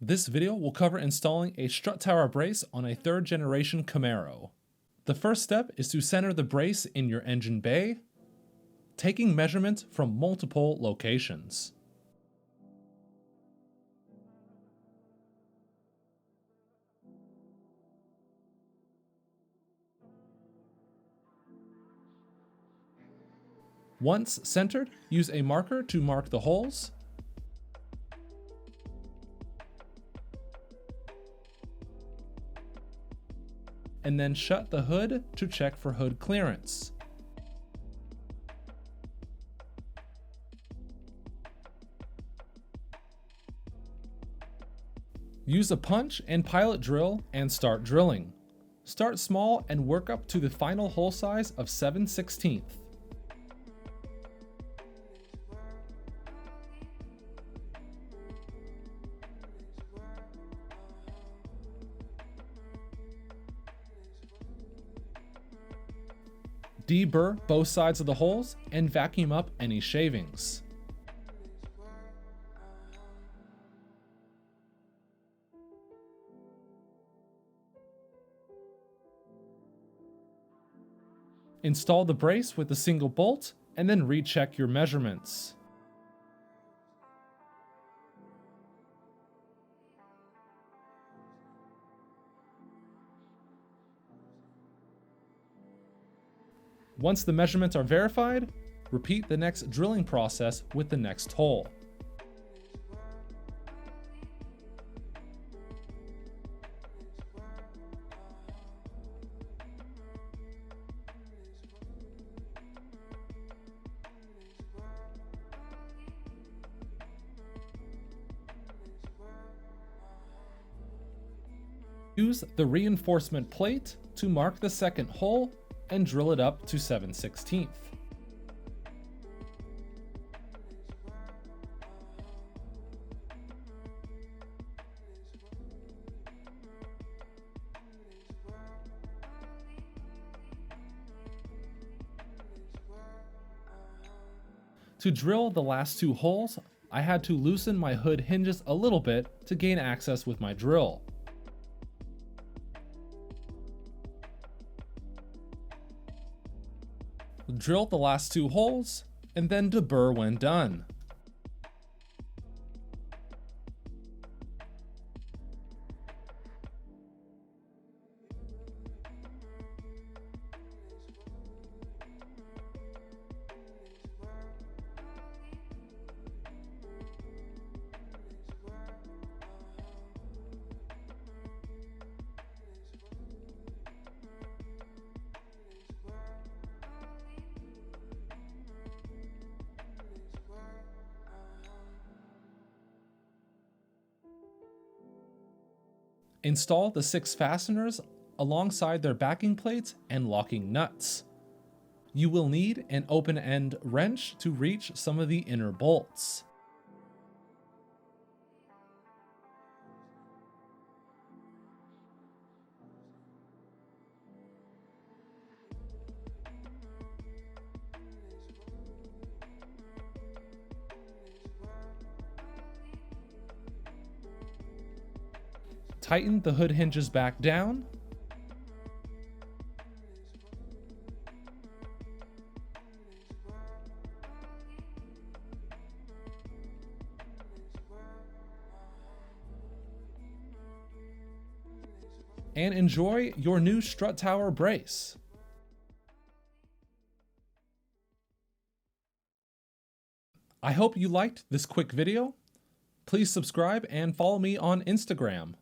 This video will cover installing a strut tower brace on a 3rd generation Camaro. The first step is to center the brace in your engine bay, taking measurements from multiple locations. Once centered, use a marker to mark the holes, and then shut the hood to check for hood clearance. Use a punch and pilot drill and start drilling. Start small and work up to the final hole size of 7/16. Deburr both sides of the holes and vacuum up any shavings. Install the brace with a single bolt and then recheck your measurements. Once the measurements are verified, repeat the next drilling process with the next hole. Use the reinforcement plate to mark the second hole and drill it up to 7/16. To drill the last 2 holes, I had to loosen my hood hinges a little bit to gain access with my drill. Drill the last 2 holes, and then deburr when done. Install the 6 fasteners alongside their backing plates and locking nuts. You will need an open-end wrench to reach some of the inner bolts. Tighten the hood hinges back down. And enjoy your new strut tower brace. I hope you liked this quick video. Please subscribe and follow me on Instagram.